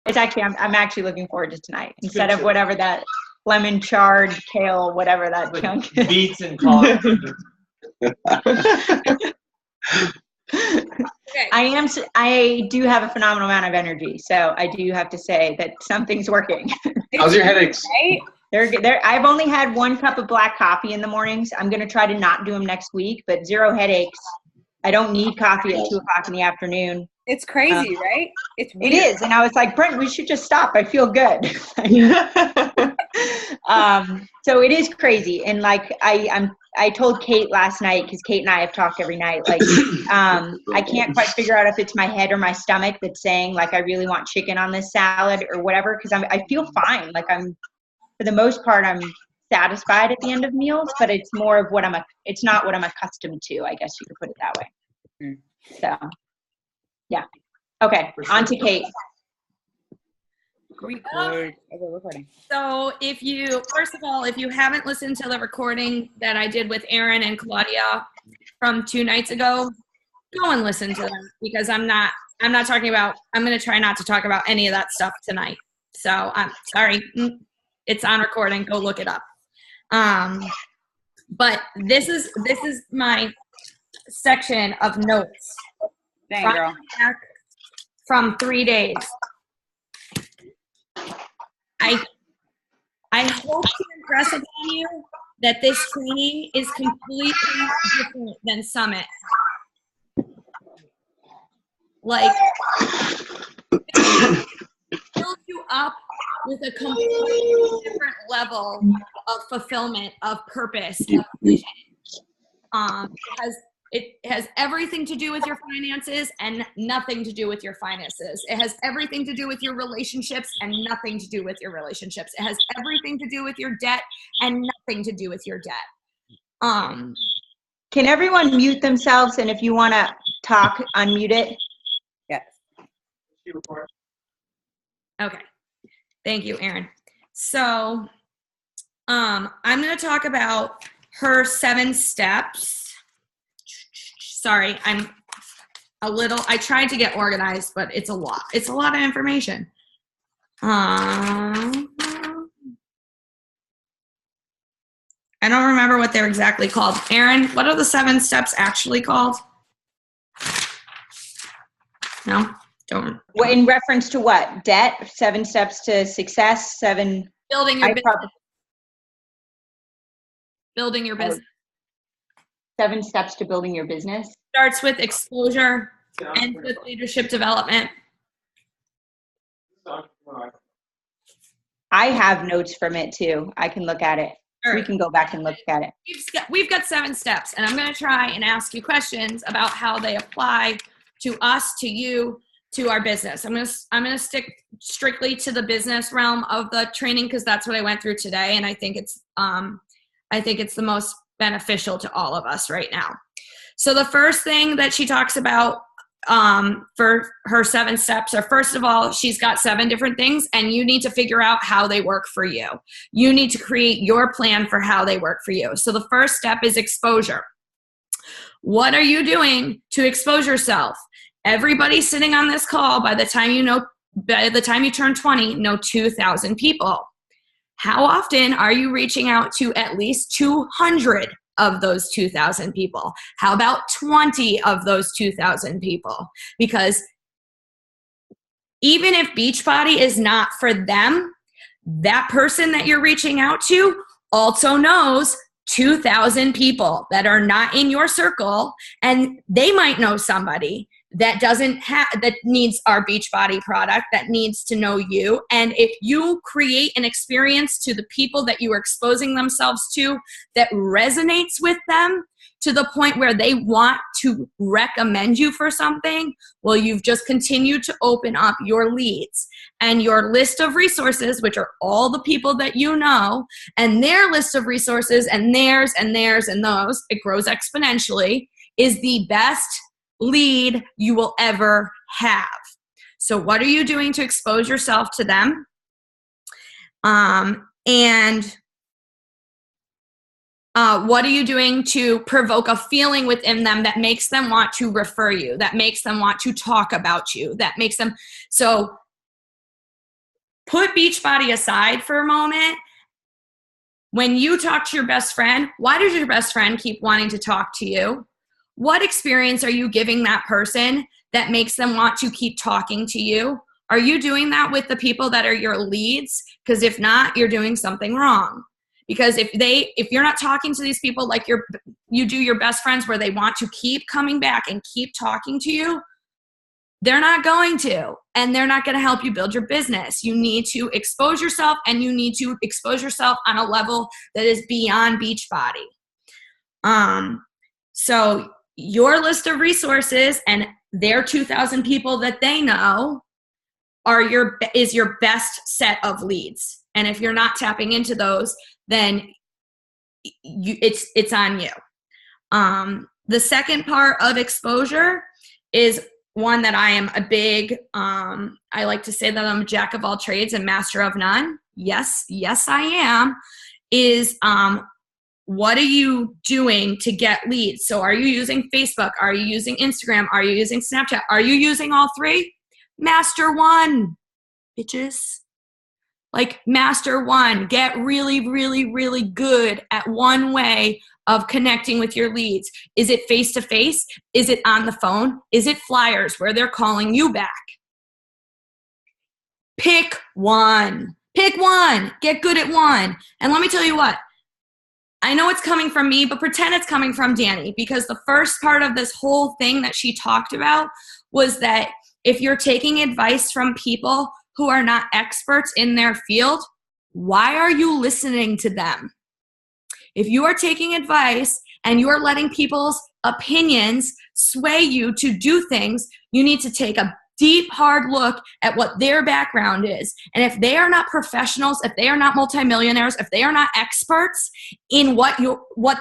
It's actually, I'm actually looking forward to tonight instead of whatever that lemon charred kale, whatever that chunk is. Beets and coffee. Okay. I do have a phenomenal amount of energy, so I do have to say that something's working. How's your headaches? Right? I've only had 1 cup of black coffee in the mornings. I'm going to try to not do them next week, but 0 headaches. I don't need coffee at 2 o'clock in the afternoon. It's crazy, right? It's weird. It is. And I was like, Brent, we should just stop. I feel good. So it is crazy. And like, I told Kate last night, because Kate and I have talked every night, like, I can't quite figure out if it's my head or my stomach that's saying, like, I really want chicken on this salad or whatever, because I feel fine. Like, for the most part, I'm satisfied at the end of meals, but it's more of it's not what I'm accustomed to, I guess you could put it that way. So, yeah. Okay, on to Kate. Recording. So first of all, if you haven't listened to the recording that I did with Aaron and Claudia from 2 nights ago, go and listen to them, because I'm going to try not to talk about any of that stuff tonight. So I'm sorry. It's on recording. Go look it up. But this is my section of notes. Dang, girl. From 3 days. I hope to impress upon you that this training is completely different than Summit. Like, it fills you up with a completely different level of fulfillment, of purpose, of vision. Because it has everything to do with your finances and nothing to do with your finances. It has everything to do with your relationships and nothing to do with your relationships. It has everything to do with your debt and nothing to do with your debt. Can everyone mute themselves? And if you want to talk, unmute it. Yes. Okay. Thank you, Erin. So I'm going to talk about her 7 steps. Sorry, I tried to get organized, but it's a lot. It's a lot of information. I don't remember what they're exactly called. Erin, what are the 7 steps actually called? No, don't. Well, in reference to what? Debt, 7 steps to success, 7. Building your business. Building your business. 7 steps to building your business. Starts with exposure, ends with leadership development. I have notes from it too. I can look at it. All right. We can go back and look at it. We've got 7 steps, and I'm going to try and ask you questions about how they apply to us, to you, to our business. I'm going to stick strictly to the business realm of the training, because that's what I went through today, and I think it's the most beneficial to all of us right now. So the first thing that she talks about for her 7 steps are, first of all, she's got 7 different things, and you need to figure out how they work for you. You need to create your plan for how they work for you. So the first step is exposure. What are you doing to expose yourself? Everybody sitting on this call, by the time you turn 20, know 2,000 people. How often are you reaching out to at least 200 of those 2,000 people? How about 20 of those 2,000 people? Because even if Beachbody is not for them, that person that you're reaching out to also knows 2,000 people that are not in your circle, and they might know somebody that that needs our Beachbody product, that needs to know you. And if you create an experience to the people that you are exposing themselves to that resonates with them to the point where they want to recommend you for something, well, you've just continued to open up your leads. And your list of resources, which are all the people that you know, and their list of resources, and theirs and theirs and those, it grows exponentially, is the best lead you will ever have. So what are you doing to expose yourself to them? What are you doing to provoke a feeling within them that makes them want to refer you, that makes them want to talk about you, that makes them, so put Beachbody aside for a moment. When you talk to your best friend, why does your best friend keep wanting to talk to you? What experience are you giving that person that makes them want to keep talking to you? Are you doing that with the people that are your leads? Because if not, you're doing something wrong. Because if you're not talking to these people like you do your best friends, where they want to keep coming back and keep talking to you, they're not going to, and they're not going to help you build your business. You need to expose yourself, and you need to expose yourself on a level that is beyond Beachbody. So your list of resources and their 2,000 people that they know is your best set of leads. And if you're not tapping into those, then it's on you. The second part of exposure is one that I am a big, I like to say that I'm a jack of all trades and master of none. Yes, I am. Is what are you doing to get leads? So are you using Facebook? Are you using Instagram? Are you using Snapchat? Are you using all three? Master one, bitches. Like, master one. Get really, really, really good at one way of connecting with your leads. Is it face-to-face? Is it on the phone? Is it flyers where they're calling you back? Pick one. Pick one. Get good at one. And let me tell you what. I know it's coming from me, but pretend it's coming from Danny, because the first part of this whole thing that she talked about was that if you're taking advice from people who are not experts in their field, why are you listening to them? If you are taking advice and you are letting people's opinions sway you to do things, you need to take a deep, hard look at what their background is. And if they are not professionals, if they are not multimillionaires, if they are not experts in what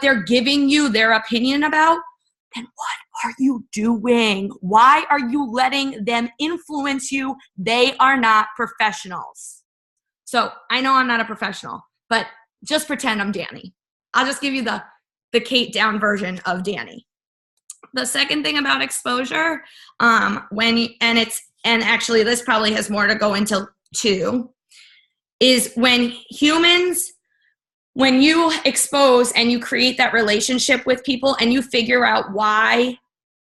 they're giving you their opinion about, then what are you doing? Why are you letting them influence you? They are not professionals. So I know I'm not a professional, but just pretend I'm Danny. I'll just give you the Kate down version of Danny. The second thing about exposure, and actually this probably has more to go into too, is when you expose and you create that relationship with people and you figure out why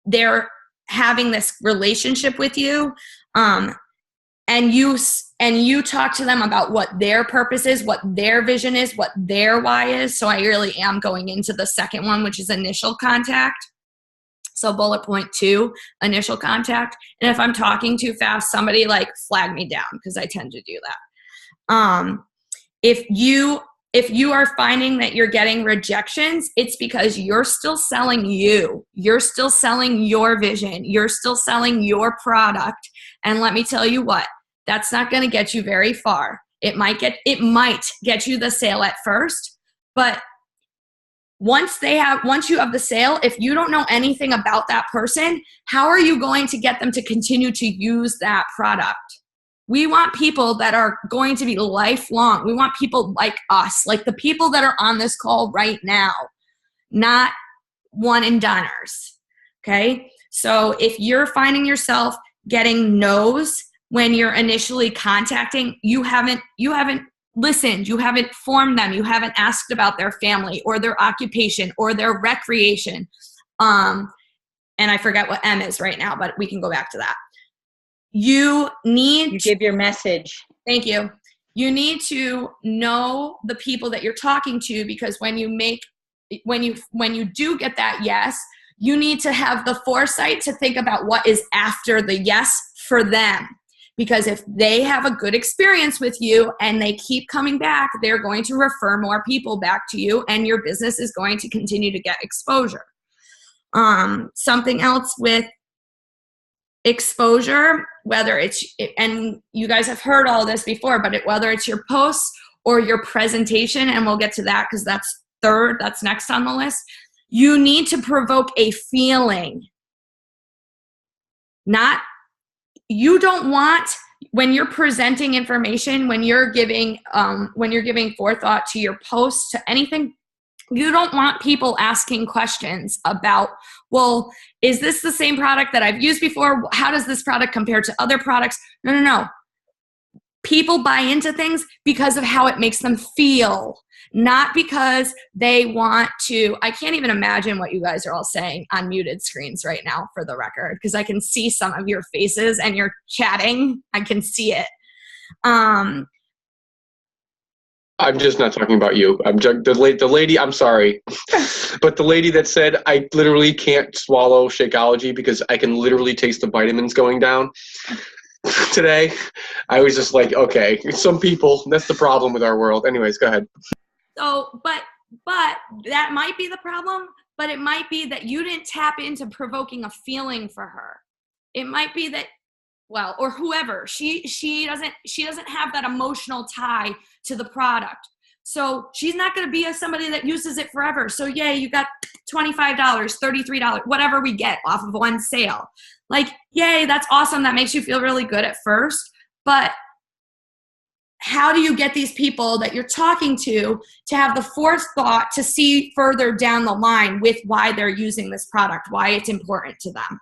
they're having this relationship with you, and you talk to them about what their purpose is, what their vision is, what their why is. So I really am going into the second one, which is initial contact. So bullet point 2, initial contact. And if I'm talking too fast, somebody flag me down, because I tend to do that. If you are finding that you're getting rejections, it's because you're still selling you. You're still selling your vision. You're still selling your product. And let me tell you what, that's not going to get you very far. It might get you the sale at first, but once you have the sale, if you don't know anything about that person, how are you going to get them to continue to use that product? We want people that are going to be lifelong. We want people like us, like the people that are on this call right now, not one and doners. Okay? So if you're finding yourself getting no's when you're initially contacting, you haven't listened, you haven't formed them, you haven't asked about their family or their occupation or their recreation. And I forget what M is right now, but we can go back to that. You give your message. Thank you. You need to know the people that you're talking to, because when you do get that yes, you need to have the foresight to think about what is after the yes for them. Because if they have a good experience with you and they keep coming back, they're going to refer more people back to you, and your business is going to continue to get exposure. Something else with exposure, and you guys have heard all this before, but whether it's your posts or your presentation, and we'll get to that because that's next on the list, you need to provoke a feeling. You don't want, when you're presenting information, when you're giving forethought to your posts, to anything, you don't want people asking questions about, well, is this the same product that I've used before? How does this product compare to other products? No. people buy into things because of how it makes them feel, not because they want to. I can't even imagine what you guys are all saying on muted screens right now, for the record, because I can see some of your faces and you're chatting. I can see it. I'm just not talking about you. The lady, I'm sorry, but the lady that said I literally can't swallow Shakeology because I can literally taste the vitamins going down today. I was just like, okay, some people, that's the problem with our world. Anyways, go ahead. So, but that might be the problem, but it might be that you didn't tap into provoking a feeling for her. It might be that, well, or whoever, she doesn't have that emotional tie to the product. So she's not going to be somebody that uses it forever. So yay, you got $25, $33, whatever we get off of one sale. Like, yay, that's awesome. That makes you feel really good at first. But how do you get these people that you're talking to have the forethought to see further down the line with why they're using this product, why it's important to them?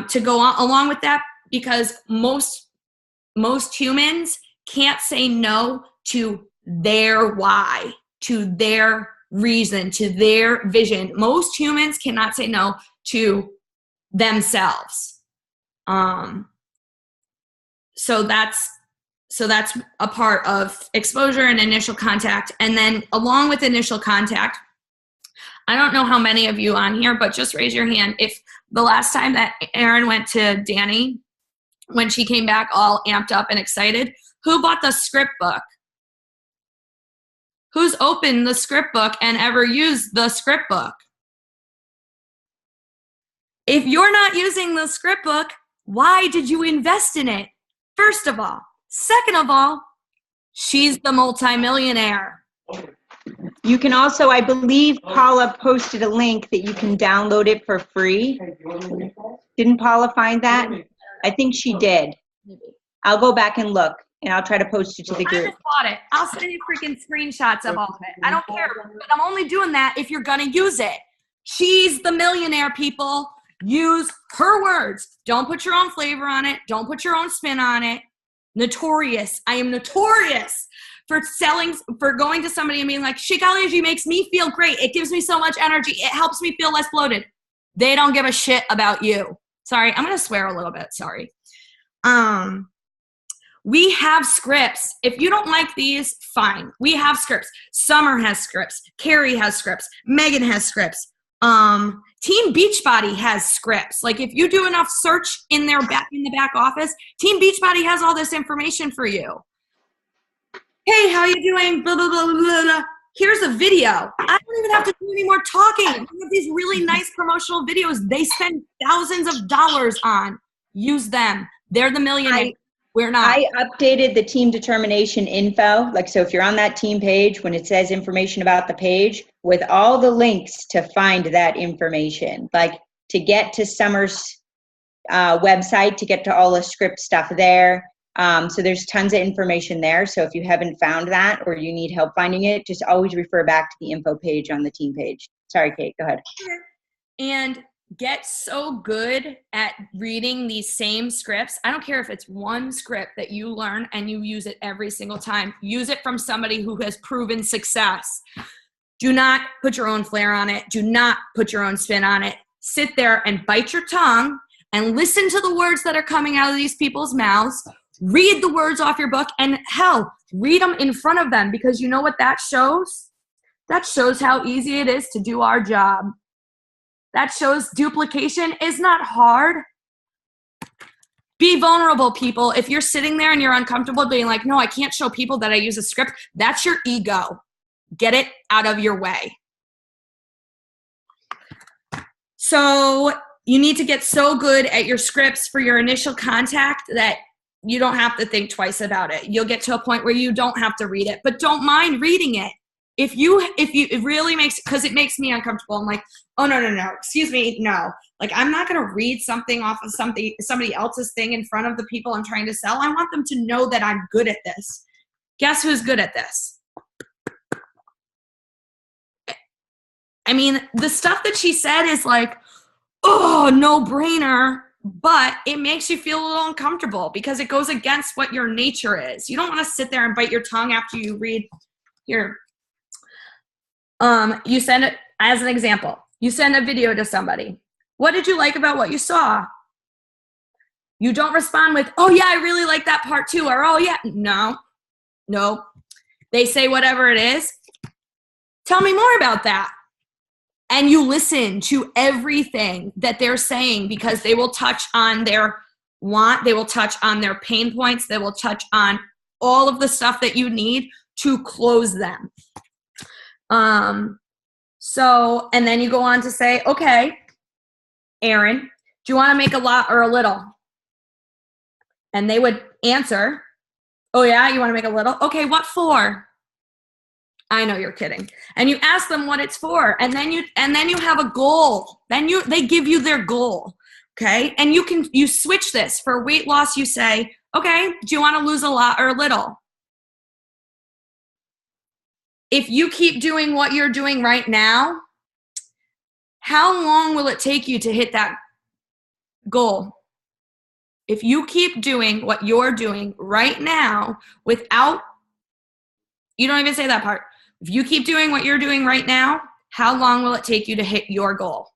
To go on, along with that, because most humans can't say no to their why, to their reason, to their vision. Most humans cannot say no to themselves. So that's a part of exposure and initial contact. And then along with initial contact, I don't know how many of you on here, but just raise your hand if the last time that Erin went to Danny, when she came back all amped up and excited, who bought the script book? Who's opened the script book and ever used the script book? If you're not using the script book, why did you invest in it? First of all. Second of all, she's the multimillionaire. You can also, I believe Paula posted a link that you can download it for free. Didn't Paula find that? I think she did. I'll go back and look, and I'll try to post it to the group. I just bought it. I'll send you freaking screenshots of all of it. I don't care, but I'm only doing that if you're going to use it. She's the millionaire, people. Use her words. Don't put your own flavor on it. Don't put your own spin on it. Notorious. I am notorious for going to somebody and being like, Shakeology makes me feel great. It gives me so much energy. It helps me feel less bloated. They don't give a shit about you. Sorry, I'm going to swear a little bit. Sorry. We have scripts. If you don't like these, fine. We have scripts. Summer has scripts. Carrie has scripts. Megan has scripts. Team Beachbody has scripts. Like if you do enough search in the back office, Team Beachbody has all this information for you. Hey, how you doing? Blah, blah, blah, blah, blah. Here's a video. I don't even have to do any more talking. We have these really nice promotional videos they spend thousands of dollars on. Use them. They're the millionaire. We're not. I updated the team determination info. Like, so if you're on that team page, when it says information about the page, with all the links to find that information, like to get to Summer's website, to get to all the script stuff there. So there's tons of information there. So if you haven't found that or you need help finding it, just always refer back to the info page on the team page. Sorry, Kate, go ahead. And get so good at reading these same scripts. I don't care if it's one script that you learn and you use it every single time. Use it from somebody who has proven success. Do not put your own flair on it. Do not put your own spin on it. Sit there and bite your tongue and listen to the words that are coming out of these people's mouths. Read the words off your book, and hell, read them in front of them, because you know what that shows? That shows how easy it is to do our job. That shows duplication is not hard. Be vulnerable, people. If you're sitting there and you're uncomfortable being like, no, I can't show people that I use a script, that's your ego. Get it out of your way. So you need to get so good at your scripts for your initial contact that you don't have to think twice about it. You'll get to a point where you don't have to read it, but don't mind reading it. It really makes, because it makes me uncomfortable. I'm like, oh, no, excuse me, no. Like, I'm not going to read something off of somebody else's thing in front of the people I'm trying to sell. I want them to know that I'm good at this. Guess who's good at this? I mean, the stuff that she said is like, oh, no brainer. but it makes you feel a little uncomfortable because it goes against what your nature is. You don't want to sit there and bite your tongue after you read here. You send it, as an example, you send a video to somebody. What did you like about what you saw? You don't respond with, oh yeah, I really like that part too, or oh yeah. No. They say whatever it is. Tell me more about that. And you listen to everything that they're saying because they will touch on their want, they will touch on their pain points, they will touch on all of the stuff that you need to close them. So, and then you go on to say, okay, Aaron, do you want to make a lot or a little? And they would answer, oh yeah, you want to make a little? Okay, what for? I know you're kidding. And you ask them what it's for, and then you have a goal. They give you their goal, okay? And you switch this. For weight loss, you say, okay, do you want to lose a lot or a little? If you keep doing what you're doing right now, how long will it take you to hit that goal? If you keep doing what you're doing right now without, you don't even say that part. If you keep doing what you're doing right now, how long will it take you to hit your goal?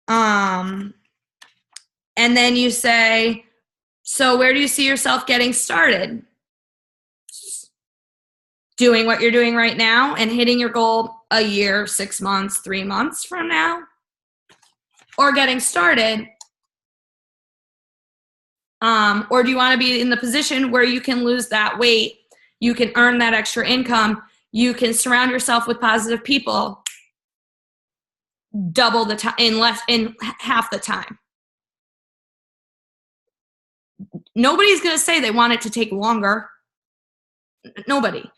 And then you say, so where do you see yourself getting started? Doing what you're doing right now and hitting your goal a year, 6 months, 3 months from now? Or getting started? Or do you want to be in the position where you can lose that weight, you can earn that extra income, you can surround yourself with positive people double the time, in half the time? Nobody's going to say they want it to take longer. Nobody.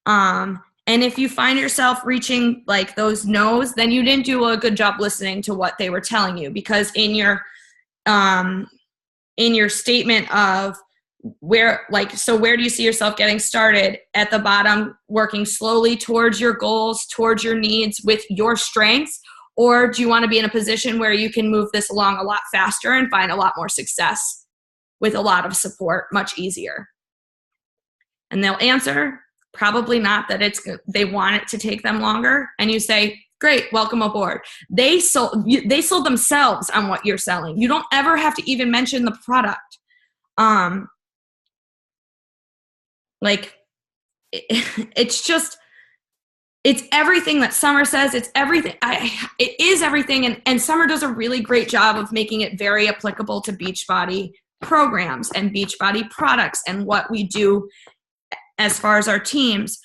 And if you find yourself reaching like those no's, then you didn't do a good job listening to what they were telling you, because in your statement of where do you see yourself getting started, at the bottom, working slowly towards your goals, towards your needs with your strengths, or do you want to be in a position where you can move this along a lot faster and find a lot more success with a lot of support much easier? And they'll answer, probably not, that they want it to take them longer. And you say, great, welcome aboard. They sold themselves on what you're selling. You don't ever have to even mention the product. It's everything that Summer says. It's everything. It is everything. And Summer does a really great job of making it very applicable to Beachbody programs and Beachbody products and what we do as far as our teams.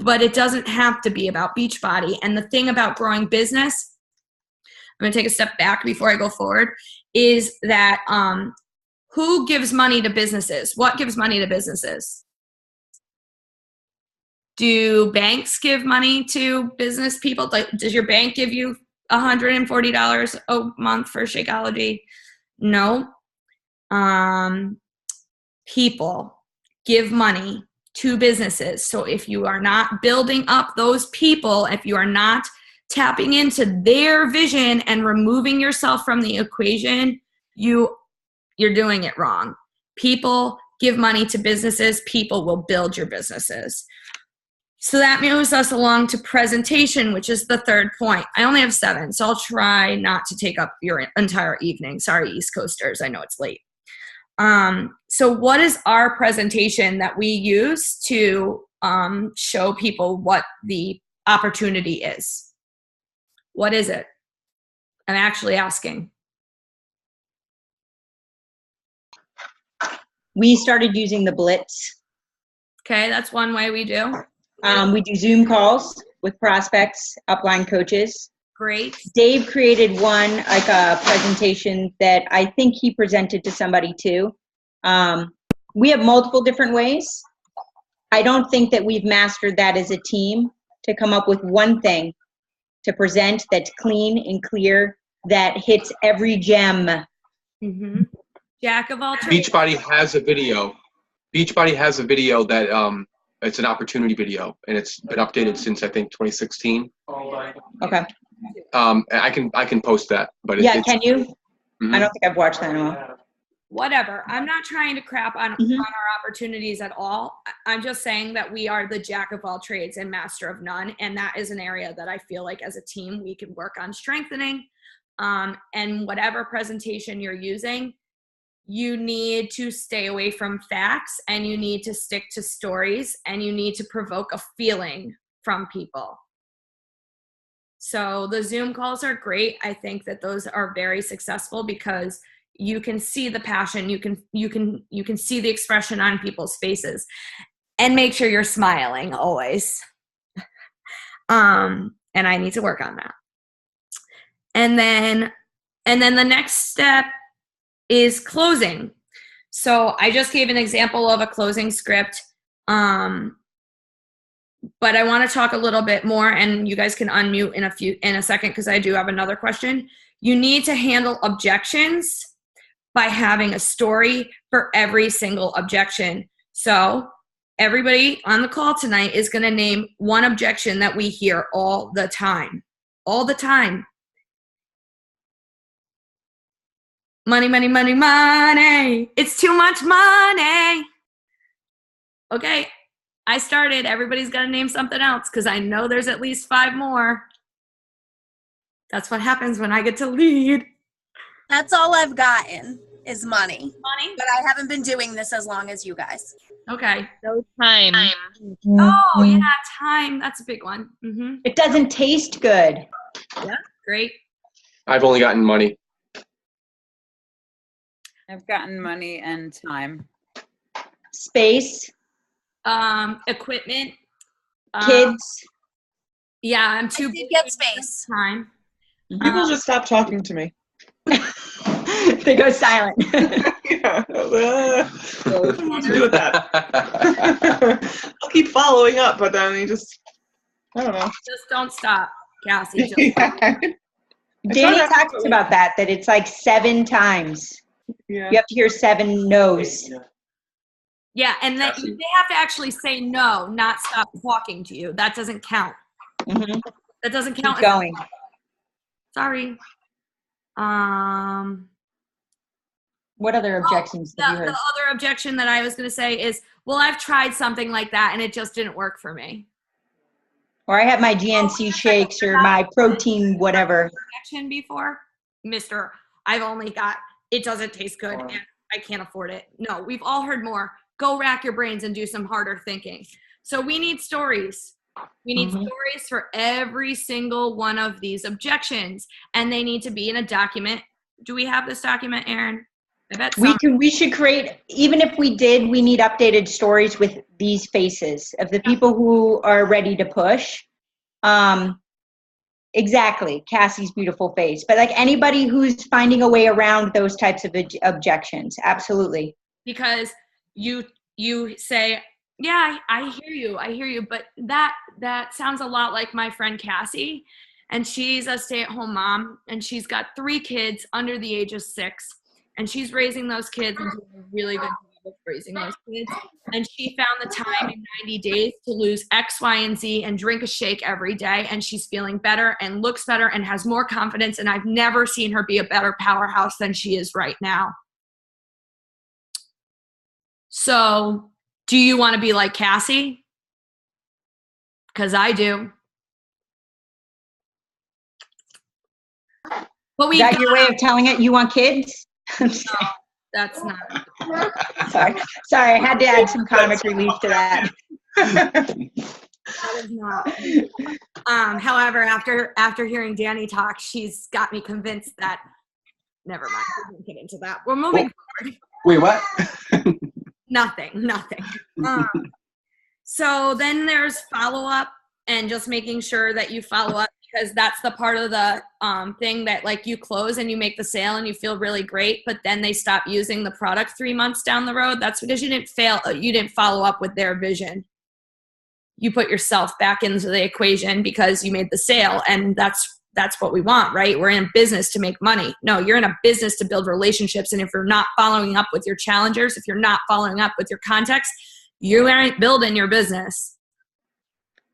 But it doesn't have to be about Beachbody. And the thing about growing business, I'm going to take a step back before I go forward, is that who gives money to businesses? What gives money to businesses? Do banks give money to business people? Does your bank give you $140 a month for Shakeology? No. People give money to businesses. So if you are not building up those people, if you are not tapping into their vision and removing yourself from the equation, you're doing it wrong. People give money to businesses. People will build your businesses. So that moves us along to presentation, which is the third point. I only have 7, so I'll try not to take up your entire evening. Sorry, East Coasters. I know it's late. So what is our presentation that we use to show people what the opportunity is? What is it? I'm actually asking. We started using the Blitz. Okay, that's one way we do. We do Zoom calls with prospects, upline coaches. Great. Dave created one, like a presentation that I think he presented to somebody too. We have multiple different ways. I don't think that we've mastered that as a team to come up with one thing to present that's clean and clear, that hits every gem. Mm-hmm. Jack of all trades. Beachbody has a video. Beachbody has a video that it's an opportunity video, and it's been updated since I think 2016. Okay. I can post that, but Yeah, can you? Mhm. I don't think I've watched that in a while. Whatever. I'm not trying to crap on Mhm. our opportunities at all. I'm just saying that we are the jack of all trades and master of none. And that is an area that I feel like as a team, we can work on strengthening. And whatever presentation you're using, you need to stay away from facts and you need to stick to stories and you need to provoke a feeling from people. So the Zoom calls are great. I think that those are very successful because you can see the passion, you can see the expression on people's faces, and make sure you're smiling always. And I need to work on that. And then the next step is closing. So I just gave an example of a closing script. But I want to talk a little bit more, and you guys can unmute in a second because I do have another question. You need to handle objections by having a story for every single objection. So everybody on the call tonight is going to name one objection that we hear all the time. All the time. Money, money, money, money. It's too much money. Okay, I started. Everybody's got to name something else because I know there's at least 5 more. That's what happens when I get to lead. That's all I've gotten is money. Money? But I haven't been doing this as long as you guys. Okay. No time. Oh, yeah, time. That's a big one. Mm-hmm. It doesn't taste good. Yeah, great. I've only gotten money. I've gotten money and time. Space, Equipment. kids. Yeah, I'm too I did get space. time. People just stop talking to me. They go silent. Yeah. Nothing more to do with that. I'll keep following up, but then you just, I don't know. Just don't stop, Cassie. Just Yeah. Danny talks about that it's like 7 times. Yeah. You have to hear 7 no's. Yeah, and then they have to actually say no, not stop talking to you. That doesn't count. Mm-hmm. That doesn't Keep count. going. Sorry. What other objections have you The heard? other objection that I was going to say is, well, I've tried something like that and it just didn't work for me. Or I have my GNC shakes or my protein whatever. Objection before, Mr. I've only got, it doesn't taste good and I can't afford it. No, we've all heard more. Go rack your brains and do some harder thinking. So we need stories. We need stories for every single one of these objections, and they need to be in a document. Do we have this document, Erin? I bet We should create, even if we did, we need updated stories with these faces of the people who are ready to push. Exactly, Cassie's beautiful face, but like anybody who's finding a way around those types of objections, absolutely. Because you say, yeah, I hear you, but that sounds a lot like my friend Cassie, and she's a stay-at-home mom, and she's got 3 kids under the age of 6, and she's raising those kids and doing a really good job of raising those kids, and she found the time in 90 days to lose X, Y, and Z and drink a shake every day, and she's feeling better and looks better and has more confidence, and I've never seen her be a better powerhouse than she is right now. So, do you want to be like Cassie? Because I do. But Is that your way of telling it? You want kids? No, that's not. Sorry, I had to add some comic relief to that. That is not. However, after hearing Danny talk, she's got me convinced that. Never mind. We won't get into that. We're moving forward. Wait, what? Nothing. So then there's follow-up and just making sure that you follow up, because that's the part of the thing that like you close and you make the sale and you feel really great, but then they stop using the product 3 months down the road. That's because you didn't follow up with their vision. You put yourself back into the equation because you made the sale, and that's what we want, right? We're in a business to make money. No, you're in a business to build relationships. And if you're not following up with your challengers, if you're not following up with your contacts, you aren't building your business.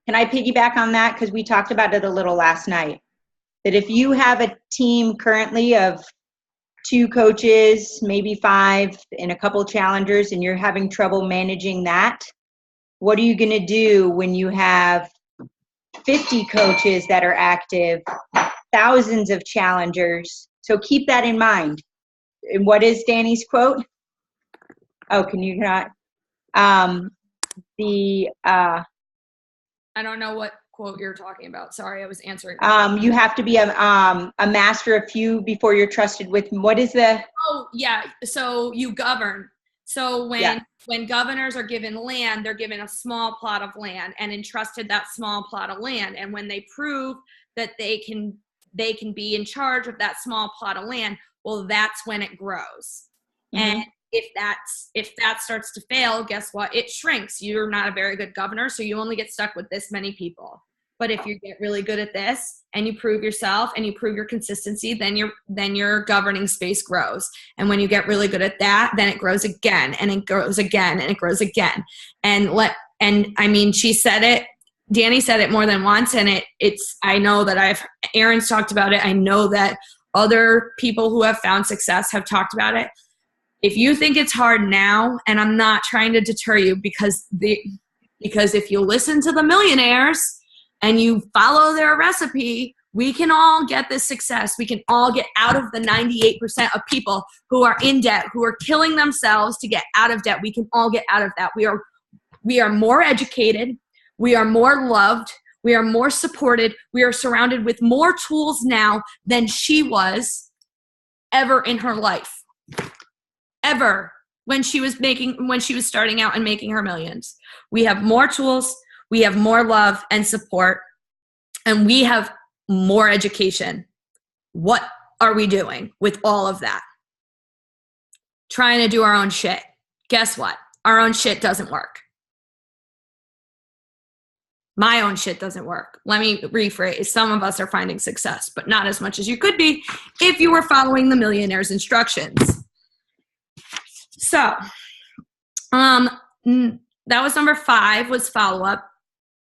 Can I piggyback on that? Because we talked about it a little last night. that if you have a team currently of 2 coaches, maybe 5, and a couple challengers, and you're having trouble managing that, what are you going to do when you have 50 coaches that are active, thousands of challengers? So keep that in mind. And what is Danny's quote? Oh, can you not? I don't know what quote you're talking about. Sorry, I was answering. You have to be a master of few before you're trusted with. What is the? Oh, yeah. So you govern. So when governors are given land, they're given a small plot of land and entrusted that small plot of land. And when they prove that they can be in charge of that small plot of land, well, that's when it grows. Mm-hmm. And if that starts to fail, guess what? It shrinks. You're not a very good governor, so you only get stuck with this many people. But if you get really good at this and you prove yourself and you prove your consistency, then your governing space grows. And when you get really good at that, then it grows again and it grows again and it grows again. And I mean, she said it, Danny said it more than once, and I know that Aaron's talked about it. I know that other people who have found success have talked about it. If you think it's hard now, and I'm not trying to deter you, because if you listen to the millionaires and you follow their recipe, we can all get this success. We can all get out of the 98% of people who are in debt, who are killing themselves to get out of debt. We can all get out of that. We are more educated. We are more loved. We are more supported. We are surrounded with more tools now than she was ever in her life. Ever when she was starting out and making her millions. We have more tools, we have more love and support, and we have more education. What are we doing with all of that? Trying to do our own shit. Guess what? Our own shit doesn't work. My own shit doesn't work. Let me rephrase. Some of us are finding success, but not as much as you could be if you were following the millionaire's instructions. So, that was number 5, was follow-up.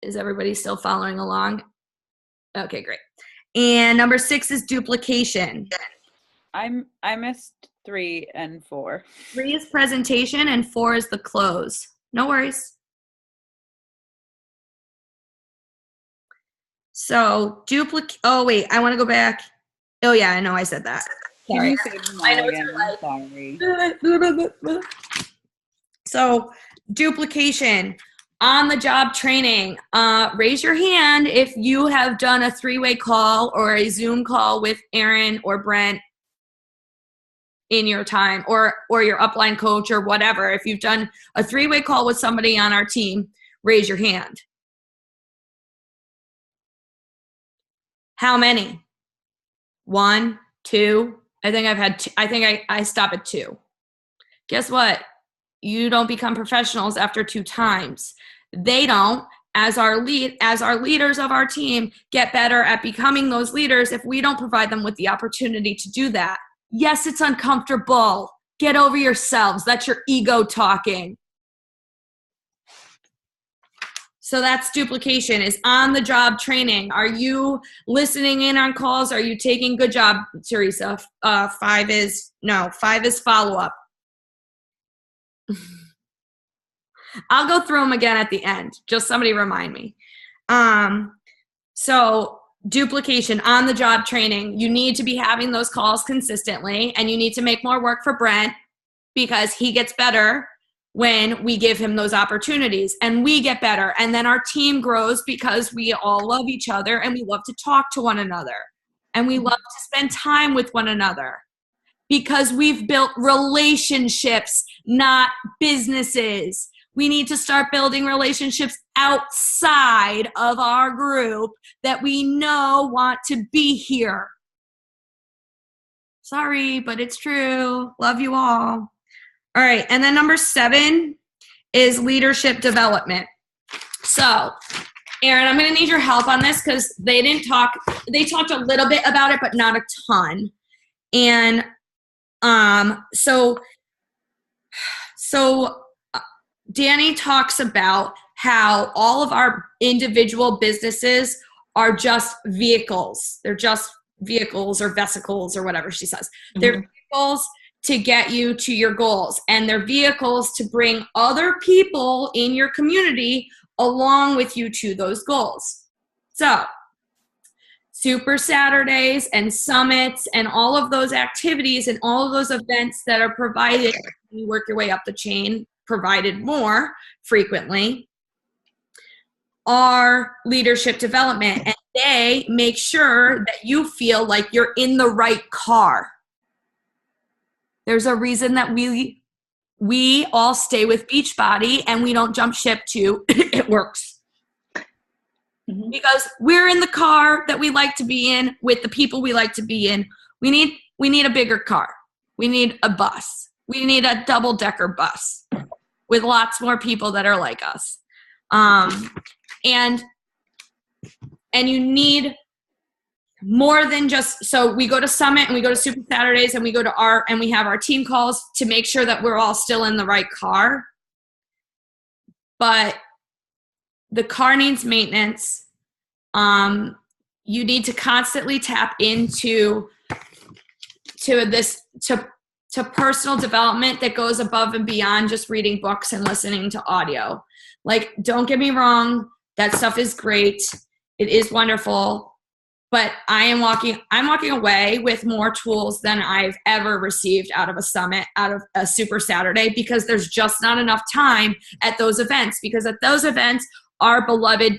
Is everybody still following along? Okay, great. And number 6 is duplication. I missed 3 and 4. 3 is presentation and 4 is the close. No worries. So oh wait, I want to go back. Oh yeah, I know I said that. Sorry. Can you say them all again? Sorry. So duplication, on the job training. Raise your hand if you have done a 3-way call or a Zoom call with Aaron or Brent in your time, or your upline coach or whatever. If you've done a 3-way call with somebody on our team, raise your hand. How many? 1, 2. I think I've had 2. I think I stop at 2. Guess what? You don't become professionals after 2 times. They don't. As our leaders of our team get better at becoming those leaders, if we don't provide them with the opportunity to do that. Yes, it's uncomfortable. Get over yourselves. That's your ego talking. So that's duplication, is on the job training. Are you listening in on calls? Are you taking good job, Teresa? 5 is follow-up. I'll go through them again at the end. Just somebody remind me. So duplication, on the job training. You need to be having those calls consistently, and you need to make more work for Brent, because he gets better when we give him those opportunities, and we get better. And then our team grows because we all love each other and we love to talk to one another and we love to spend time with one another, because we've built relationships, not businesses. We need to start building relationships outside of our group that we know want to be here. Sorry, but it's true. Love you all. All right, and then number 7 is leadership development. So, Aaron, I'm going to need your help on this, because they talked a little bit about it, but not a ton. And so Danny talks about how all of our individual businesses are just vehicles. They're just vehicles or vesicles or whatever she says. They're vehicles to get you to your goals, and they're vehicles to bring other people in your community along with you to those goals. So Super Saturdays and summits and all of those activities and all of those events that are provided, you work your way up the chain, provided more frequently, are leadership development, and they make sure that you feel like you're in the right car. There's a reason that we all stay with Beachbody and we don't jump ship to It Works. Because we're in the car that we like to be in with the people we like to be in. We need a bigger car. We need a bus. We need a double-decker bus with lots more people that are like us. And you need more than just, so we go to Summit and we go to Super Saturdays and we go to and we have our team calls to make sure that we're all still in the right car. But the car needs maintenance. You need to constantly tap into personal development that goes above and beyond just reading books and listening to audio. Like, don't get me wrong, that stuff is great. It is wonderful. But I'm walking away with more tools than I've ever received out of a summit, out of a Super Saturday, because there's just not enough time at those events. Because at those events, our beloved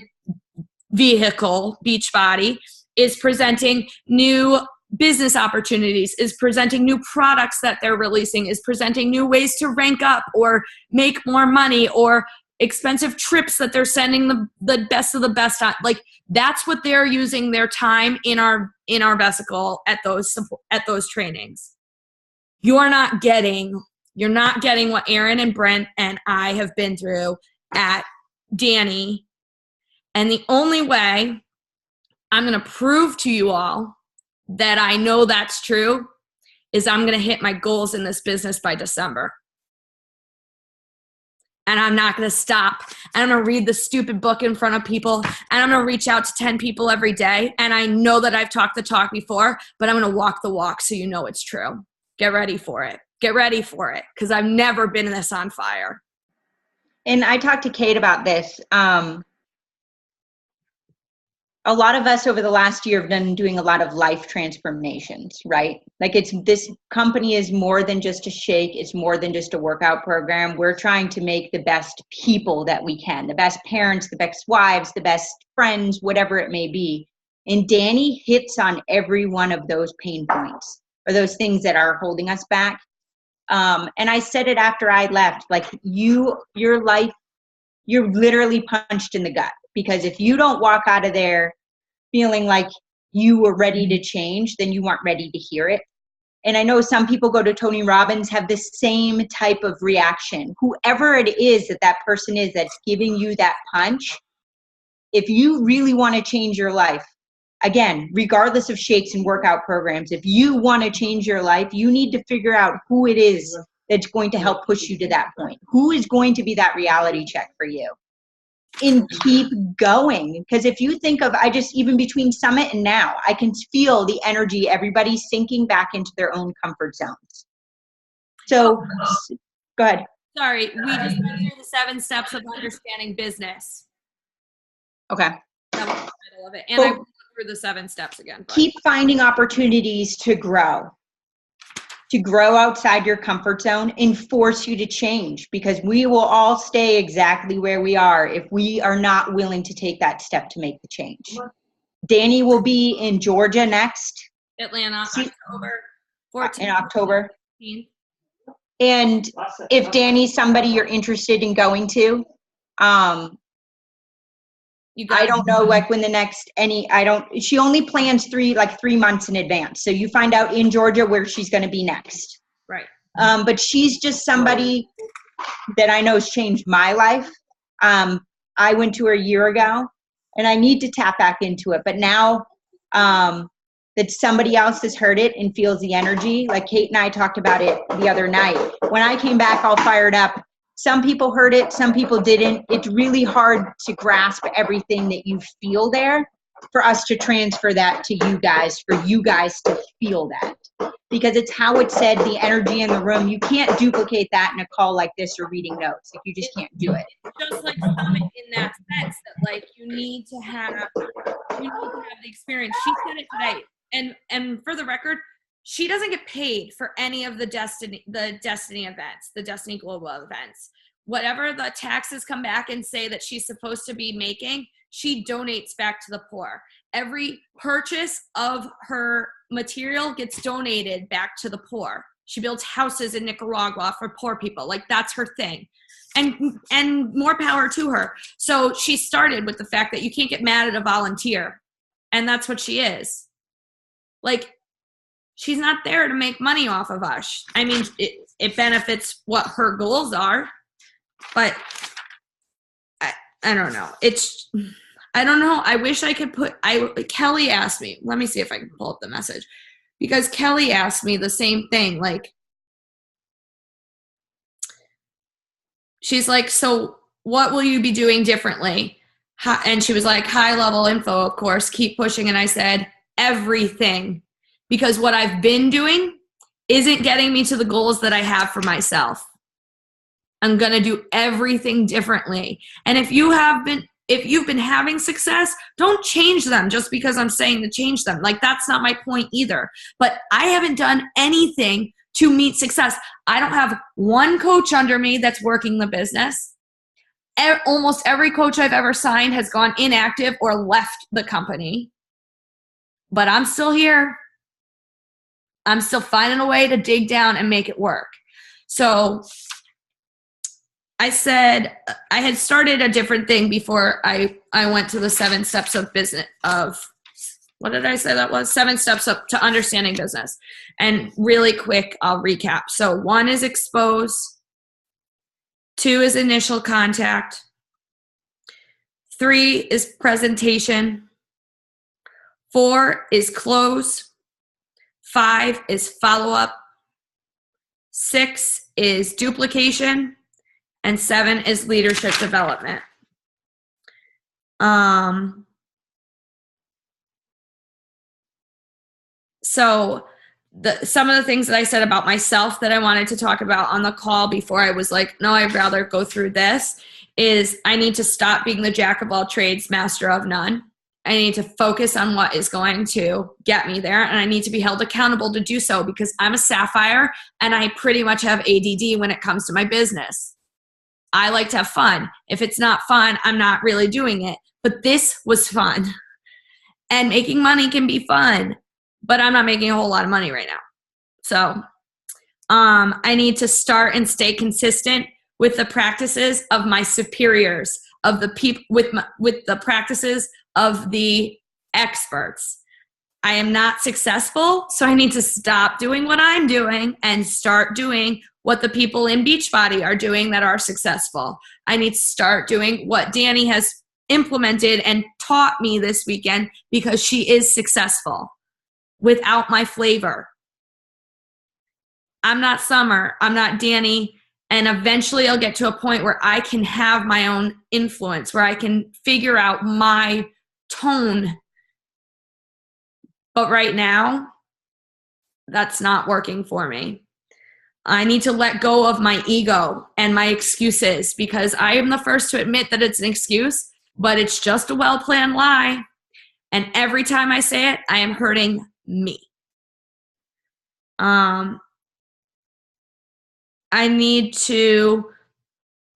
vehicle, Beachbody, is presenting new business opportunities, is presenting new products that they're releasing, is presenting new ways to rank up or make more money, or expensive trips that they're sending the best of the best on. Like, that's what they're using their time in our vesicle at those trainings. You're not getting what Aaron and Brent and I have been through at Danny. And the only way I'm going to prove to you all that I know that's true is I'm going to hit my goals in this business by December. And I'm not going to stop. And I'm going to read the stupid book in front of people. And I'm going to reach out to 10 people every day. And I know that I've talked the talk before, but I'm going to walk the walk so you know it's true. Get ready for it. Get ready for it, because I've never been this on fire. And I talked to Kate about this. A lot of us over the last year have been doing a lot of life transformations, right? Like, this company is more than just a shake. It's more than just a workout program. We're trying to make the best people that we can, the best parents, the best wives, the best friends, whatever it may be. And Danny hits on every one of those pain points, or those things that are holding us back. And I said it after I left, like, your life, you're literally punched in the gut. Because if you don't walk out of there feeling like you were ready to change, then you weren't ready to hear it. And I know some people go to Tony Robbins, have the same type of reaction. Whoever it is that person is that's giving you that punch, if you really want to change your life, again, regardless of shakes and workout programs, if you want to change your life, you need to figure out who it is that's going to help push you to that point. Who is going to be that reality check for you? And keep going. Because if you think of, even between Summit and now, I can feel the energy, everybody sinking back into their own comfort zones. So go ahead. Sorry, we just went through the 7 steps of understanding business. Okay. That was the title of it. And I went through the 7 steps again. Keep finding opportunities to grow outside your comfort zone and force you to change, because we will all stay exactly where we are if we are not willing to take that step to make the change. Danny will be in Georgia next. Atlanta, October 14th. In October. 15th. And if Danny's somebody you're interested in going to, I don't know, like, when the next she only plans 3 months in advance. So you find out in Georgia where she's going to be next. Right. But she's just somebody that I know has changed my life. I went to her a year ago and I need to tap back into it. But now that somebody else has heard it and feels the energy, like Kate and I talked about it the other night. When I came back all fired up, some people heard it, some people didn't. It's really hard to grasp everything that you feel there. for us to transfer that to you guys, for you guys to feel that. Because it's how it's said, the energy in the room. You can't duplicate that in a call like this or reading notes. Like, you just can't do it. Just like Summit in that sense that like you need to have the experience. She said it today. And for the record, she doesn't get paid for any of the Destiny events, the Destiny Global events. Whatever the taxes come back and say that she's supposed to be making, she donates back to the poor. Every purchase of her material gets donated back to the poor. She builds houses in Nicaragua for poor people. Like, that's her thing. And more power to her. So she started with the fact that you can't get mad at a volunteer. And that's what she is. Like, she's not there to make money off of us. I mean, it benefits what her goals are, but I don't know. I don't know. I wish I could Kelly asked me, let me see if I can pull up the message, because Kelly asked me the same thing. Like, she's like, so what will you be doing differently? And she was like, high level info, of course, keep pushing. And I said, everything, because what I've been doing isn't getting me to the goals that I have for myself. I'm going to do everything differently. And if you've been having success, don't change them just because I'm saying to change them. Like, that's not my point either. But I haven't done anything to meet success. I don't have one coach under me that's working the business. Almost every coach I've ever signed has gone inactive or left the company. But I'm still here. I'm still finding a way to dig down and make it work. So I said I had started a different thing before I went to the 7 steps of business what did I say that was? 7 steps up to understanding business. And really quick, I'll recap. So 1 is expose. 2 is initial contact. 3 is presentation. 4 is close. 5 is follow-up. 6 is duplication. And 7 is leadership development. So some of the things that I said about myself that I wanted to talk about on the call before I was like, no, I'd rather go through this, is I need to stop being the jack of all trades, master of none. I need to focus on what is going to get me there, and I need to be held accountable to do so, because I'm a sapphire and I pretty much have ADD when it comes to my business. I like to have fun. If it's not fun, I'm not really doing it. But this was fun. And making money can be fun, but I'm not making a whole lot of money right now. So I need to start and stay consistent with the practices of my superiors, of the people, with the practices of the experts. I am not successful, so I need to stop doing what I'm doing and start doing what the people in Beachbody are doing that are successful. I need to start doing what Danny has implemented and taught me this weekend, because she is successful without my flavor. I'm not Summer. I'm not Danny. And eventually I'll get to a point where I can have my own influence, where I can figure out my tone. But right now, that's not working for me. I need to let go of my ego and my excuses, because I am the first to admit that it's an excuse, but it's just a well-planned lie. And every time I say it, I am hurting me. I need to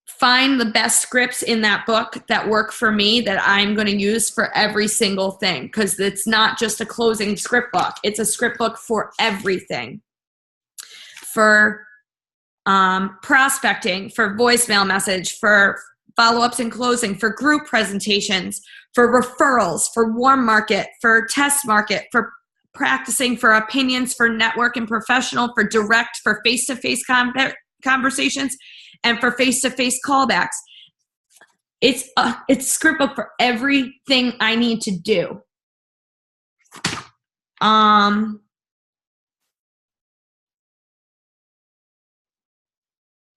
find the best scripts in that book that work for me, that I'm going to use for every single thing, because it's not just a closing script book. It's a script book for everything. For prospecting, for voicemail message, for follow-ups and closing, for group presentations, for referrals, for warm market, for test market, for practicing, for opinions, for network and professional, for direct, for face-to-face conversations, and for face-to-face callbacks. It's a script book for everything I need to do.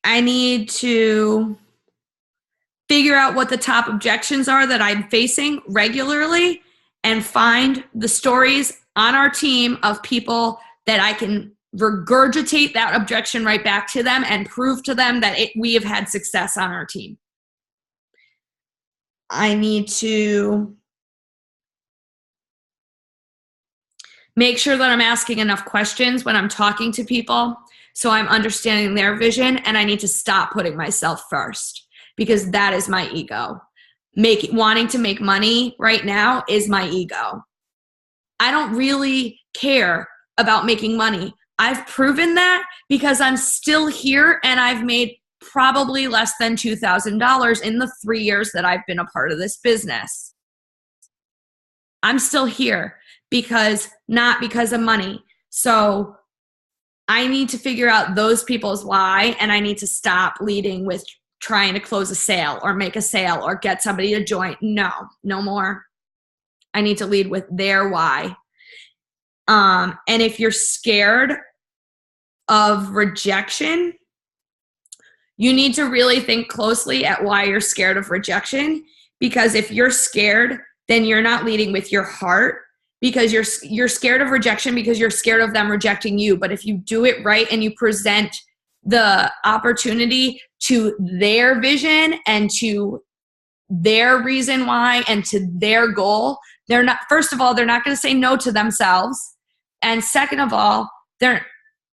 I need to figure out what the top objections are that I'm facing regularly and find the stories on our team of people that I can regurgitate that objection right back to them and prove to them that we have had success on our team. I need to make sure that I'm asking enough questions when I'm talking to people so I'm understanding their vision, and I need to stop putting myself first because that is my ego. Wanting to make money right now is my ego. I don't really care about making money. I've proven that because I'm still here and I've made probably less than $2,000 in the 3 years that I've been a part of this business. I'm still here not because of money. So I need to figure out those people's why, and I need to stop leading with trying to close a sale or make a sale or get somebody to join. No more. I need to lead with their why. And if you're scared of rejection, you need to really think closely at why you're scared of rejection. Because if you're scared, then you're not leading with your heart, because you're scared of rejection because you're scared of them rejecting you. But if you do it right and you present the opportunity to their vision and to their reason why and to their goal, first of all, they're not going to say no to themselves. And second of all,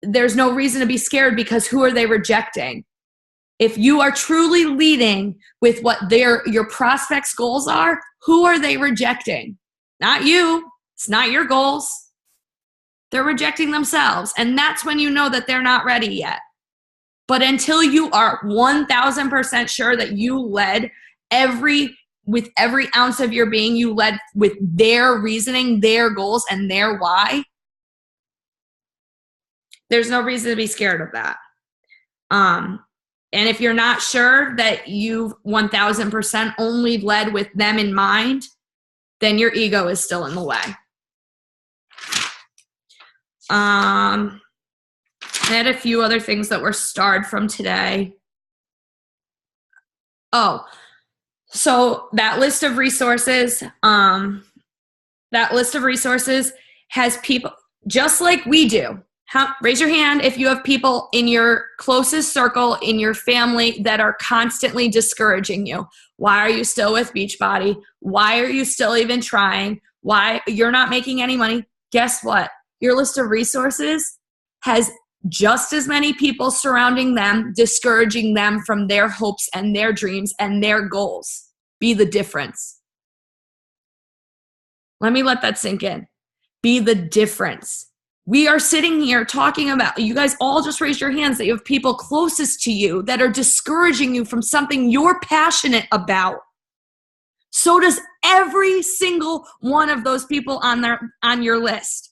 there's no reason to be scared, because who are they rejecting? If you are truly leading with what your prospects' goals are, who are they rejecting? Not you. It's not your goals. They're rejecting themselves. And that's when you know that they're not ready yet. But until you are 1,000% sure that you led with every ounce of your being, you led with their reasoning, their goals, and their why, there's no reason to be scared of that. And if you're not sure that you've 1,000% only led with them in mind, then your ego is still in the way. I had a few other things that were starred from today. Oh, so that list of resources, has people just like we do. Raise your hand if you have people in your closest circle, in your family, that are constantly discouraging you. Why are you still with Beachbody? Why are you still even trying? Why you're not making any money? Guess what? Your list of resources has just as many people surrounding them, discouraging them from their hopes and their dreams and their goals. Be the difference. Let me let that sink in. Be the difference. We are sitting here talking about, you guys all just raised your hands that you have people closest to you that are discouraging you from something you're passionate about. So does every single one of those people on your list.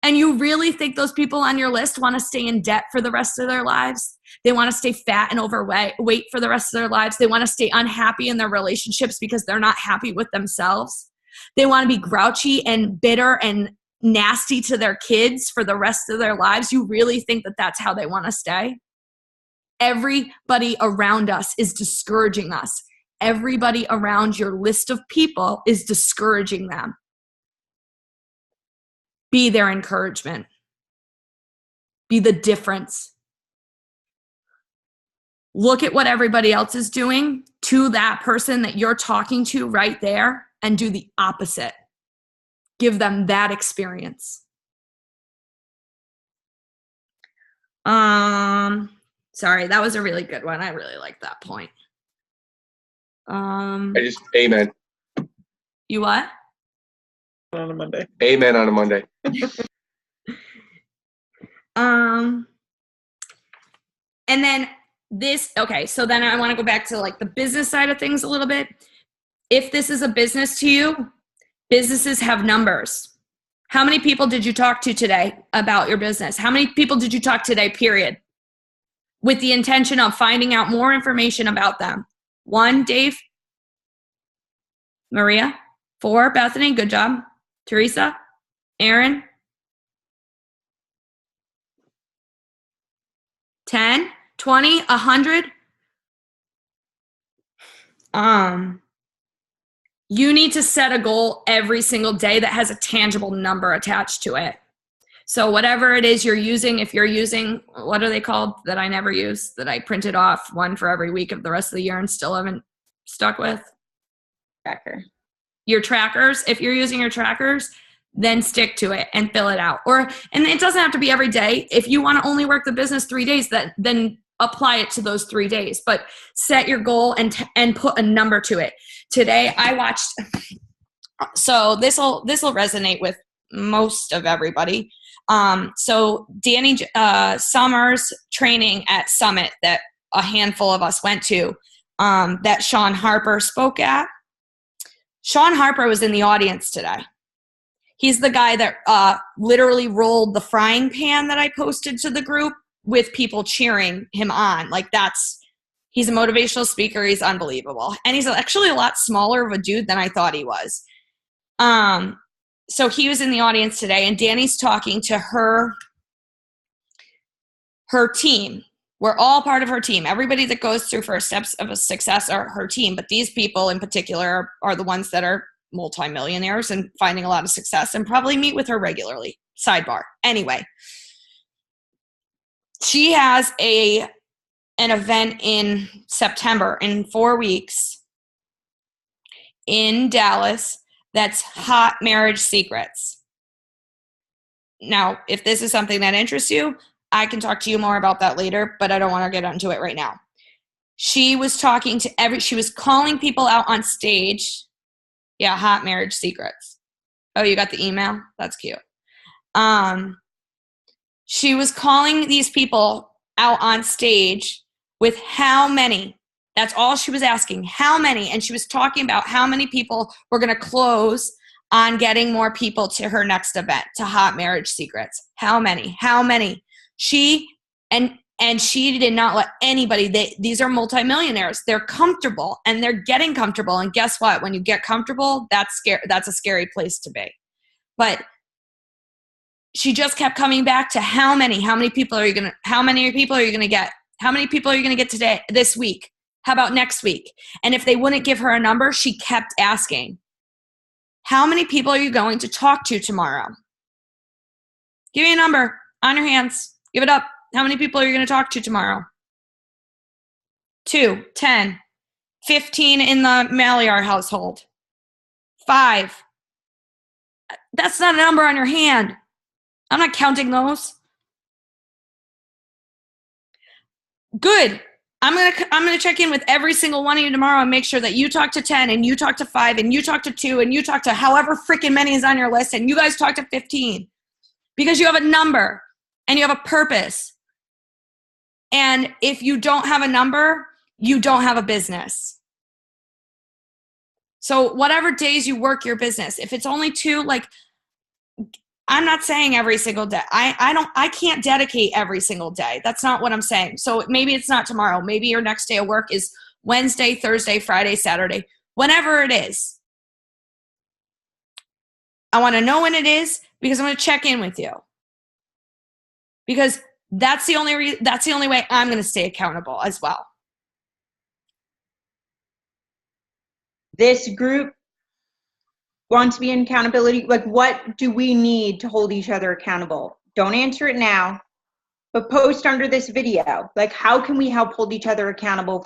And you really think those people on your list want to stay in debt for the rest of their lives? They want to stay fat and overweight for the rest of their lives. They want to stay unhappy in their relationships because they're not happy with themselves. They want to be grouchy and bitter and nasty to their kids for the rest of their lives. You really think that that's how they want to stay? Everybody around us is discouraging us. Everybody around your list of people is discouraging them. Be their encouragement. Be the difference. Look at what everybody else is doing to that person that you're talking to right there and do the opposite. Give them that experience. Sorry, that was a really good one. I really like that point. Amen. You what? On a Monday. Amen on a Monday. And then so then I want to go back to like the business side of things a little bit. If this is a business to you, businesses have numbers. How many people did you talk to today about your business? How many people did you talk today, period? With the intention of finding out more information about them. 1, Dave. Maria. 4, Bethany, good job. Teresa. Aaron. 10, 20, 100. You need to set a goal every single day that has a tangible number attached to it. So whatever it is you're using, if you're using, what are they called that I never use, that I printed off one for every week of the rest of the year and still haven't stuck with? Tracker. Your trackers. If you're using your trackers, then stick to it and fill it out. And it doesn't have to be every day. If you want to only work the business 3 days, then apply it to those 3 days. But set your goal and put a number to it. Today I watched, so this'll resonate with most of everybody. So Danny Summers training at Summit that a handful of us went to, that Sean Harper spoke at. Sean Harper was in the audience today. He's the guy that literally rolled the frying pan that I posted to the group with people cheering him on. Like he's a motivational speaker. He's unbelievable. And he's actually a lot smaller of a dude than I thought he was. So he was in the audience today, and Danny's talking to her team. We're all part of her team. Everybody that goes through first steps of a success are her team. But these people in particular are the ones that are multimillionaires and finding a lot of success and probably meet with her regularly. Sidebar. Anyway, she has an event in September in 4 weeks in Dallas. That's Hot Marriage Secrets. Now, if this is something that interests you, I can talk to you more about that later, but I don't want to get into it right now. She was talking to she was calling people out on stage. Yeah, Hot Marriage Secrets. Oh, you got the email? That's cute. She was calling these people out on stage with how many. That's all she was asking. How many? And she was talking about how many people were going to close on getting more people to her next event, to Hot Marriage Secrets. How many? How many? She did not let anybody, these are multimillionaires. They're comfortable and they're getting comfortable. And guess what? When you get comfortable, that's a scary place to be. But she just kept coming back to how many people are you going to get? How many people are you going to get today, this week? How about next week? And if they wouldn't give her a number, she kept asking, how many people are you going to talk to tomorrow? Give me a number on your hands. Give it up. How many people are you going to talk to tomorrow? 2, 10, 15 in the Maliar household. 5. That's not a number on your hand. I'm not counting those. Good. I'm gonna check in with every single one of you tomorrow and make sure that you talk to 10 and you talk to 5 and you talk to 2 and you talk to however freaking many is on your list and you guys talk to 15 because you have a number and you have a purpose. And if you don't have a number, you don't have a business. So whatever days you work your business, if it's only 2, like, I'm not saying every single day. I can't dedicate every single day. That's not what I'm saying. So maybe it's not tomorrow. Maybe your next day of work is Wednesday, Thursday, Friday, Saturday, whenever it is. I want to know when it is because I'm going to check in with you. Because that's the only way I'm going to stay accountable as well. This group wants to be in accountability. Like, what do we need to hold each other accountable? Don't answer it now, but post under this video. Like, how can we help hold each other accountable?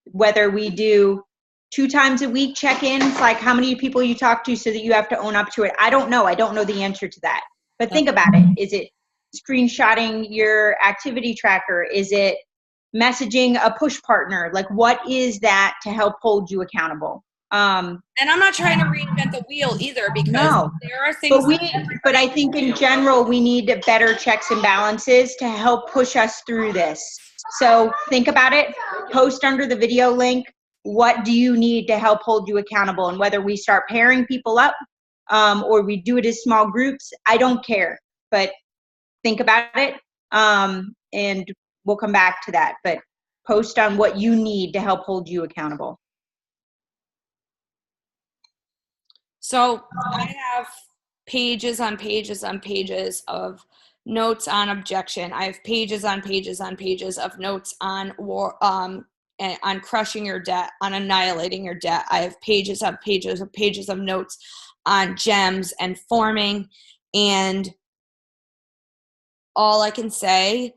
Whether we do 2 times a week check-ins, like how many people you talk to so that you have to own up to it. I don't know. I don't know the answer to that. But think about it. Is it screenshotting your activity tracker? Is it messaging a push partner? Like, what is that to help hold you accountable? And I'm not trying to reinvent the wheel either because there are things. But I think in general, we need better checks and balances to help push us through this. So think about it. Post under the video link. What do you need to help hold you accountable? And whether we start pairing people up or we do it as small groups, I don't care. But think about it. And we'll come back to that. But post on what you need to help hold you accountable. So I have pages on pages on pages of notes on objection. I have pages on pages on pages of notes on on crushing your debt, on annihilating your debt. I have pages of pages of pages of notes on gems and forming. And all I can say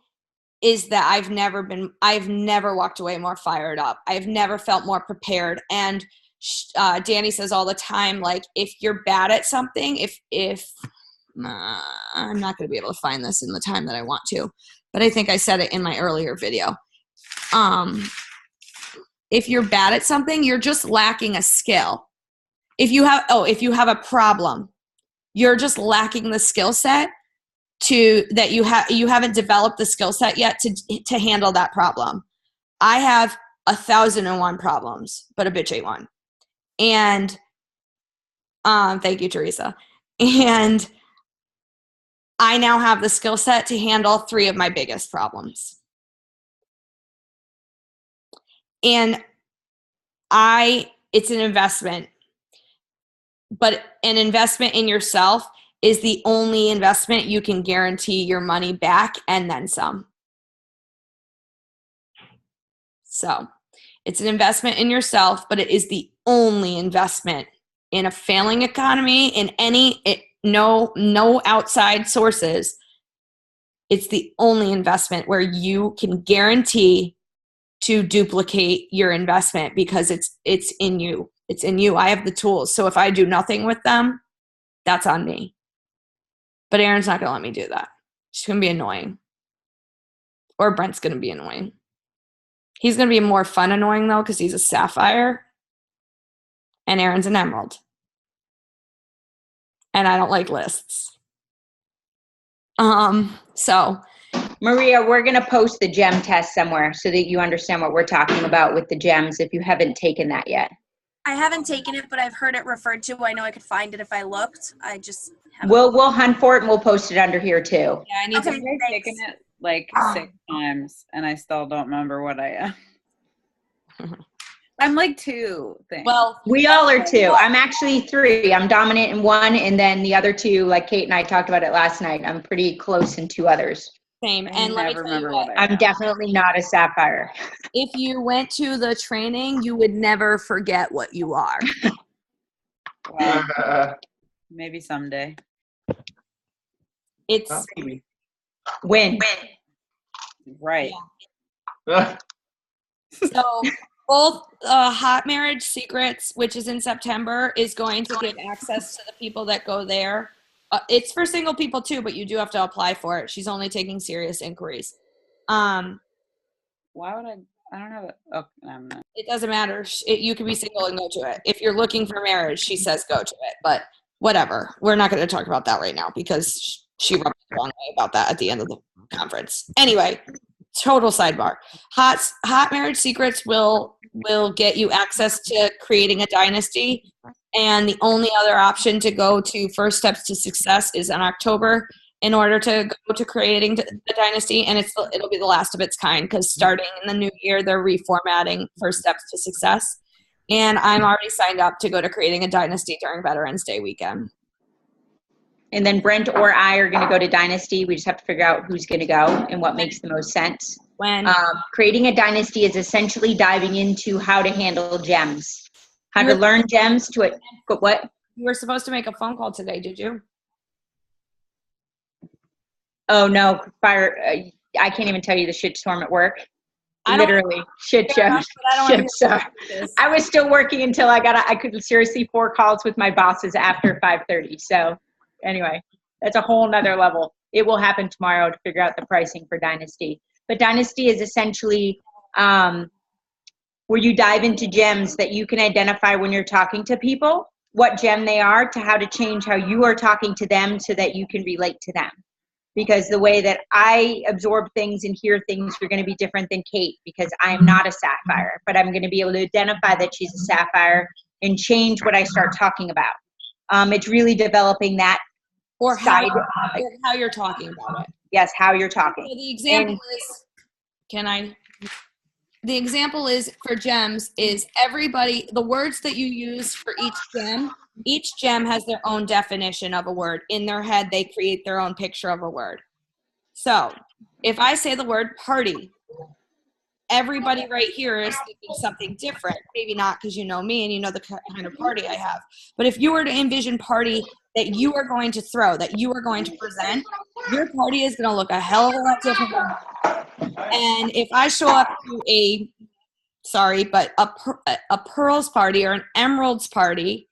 is that I've never walked away more fired up. I've never felt more prepared. And Danny says all the time, like, if you're bad at something, if I'm not going to be able to find this in the time that I want to, but I think I said it in my earlier video. If you're bad at something, you're just lacking a skill. If you have a problem, you're just lacking the skill set you haven't developed the skill set yet to handle that problem. I have 1,001 problems, but a bitch ain't one. And thank you, Teresa. And I now have the skill set to handle 3 of my biggest problems. And it's an investment, but an investment in yourself is the only investment you can guarantee your money back and then some. So it's an investment in yourself, but it is the only investment in a failing economy, in no outside sources. It's the only investment where you can guarantee to duplicate your investment because it's in you. It's in you. I have the tools. So if I do nothing with them, that's on me. But Erin's not going to let me do that. She's going to be annoying. Or Brent's going to be annoying. He's going to be more fun annoying, though, because he's a sapphire. And Erin's an emerald. And I don't like lists. So Maria, we're going to post the gem test somewhere so that you understand what we're talking about with the gems if you haven't taken that yet. I haven't taken it, but I've heard it referred to. I know I could find it if I looked. I just haven't. We'll hunt for it and we'll post it under here too. Yeah, I need to. Okay, I've taken it like 6 times, and I still don't remember what I am. I'm like 2 things. well, We all are 2. I'm actually 3. I'm dominant in 1, and then the other 2, like Kate and I talked about it last night, I'm pretty close in 2 others. same. I And let me never tell you remember what. what I I'm am. definitely not a sapphire. If you went to the training, you would never forget what you are. Well, maybe someday. It's Maybe. Win. Right. so both Hot Marriage Secrets, which is in September, is going to give access to the people that go there. It's for single people too, but you do have to apply for it. She's only taking serious inquiries. Why would I? I don't have it. Oh, I'm not. It doesn't matter. You can be single and go to it. If you're looking for marriage, she says go to it. But whatever. We're not going to talk about that right now because she rubbed the wrong way about that at the end of the conference. Anyway, total sidebar. Hot Marriage Secrets will get you access to creating a dynasty. And the only other option to go to First Steps to Success is in October in order to go to creating the dynasty, and it'll be the last of its kind because starting in the new year, they're reformatting First Steps to Success. And I'm already signed up to go to creating a dynasty during Veterans Day weekend. And then Brent or I are going to go to Dynasty. We just have to figure out who's going to go and what makes the most sense. When Creating a dynasty is essentially diving into how to handle gems, how to learn gems to it. What? You were supposed to make a phone call today, did you? Oh no, fire! I can't even tell you the shitstorm at work. Literally shit show. I was still working until I could seriously 4 calls with my bosses after 5:30. So anyway, that's a whole nother level. It will happen tomorrow to figure out the pricing for Dynasty. But Dynasty is essentially where you dive into gems that you can identify when you're talking to people, what gem they are, to how to change how you are talking to them so that you can relate to them. Because the way that I absorb things and hear things are going to be different than Kate, because I am not a sapphire, but I'm going to be able to identify that she's a sapphire and change what I start talking about. It's really developing that Or side. how you're talking about it. Yes, how you're talking. So the example the example is for gems is the words that you use for each gem has their own definition of a word. In their head, they create their own picture of a word. So if I say the word party, everybody right here is thinking something different. Maybe not because you know me and you know the kind of party I have. But if you were to envision party that you are going to throw, that you are going to present, your party is going to look a hell of a lot different than mine. And if I show up to a pearls party or an emeralds party,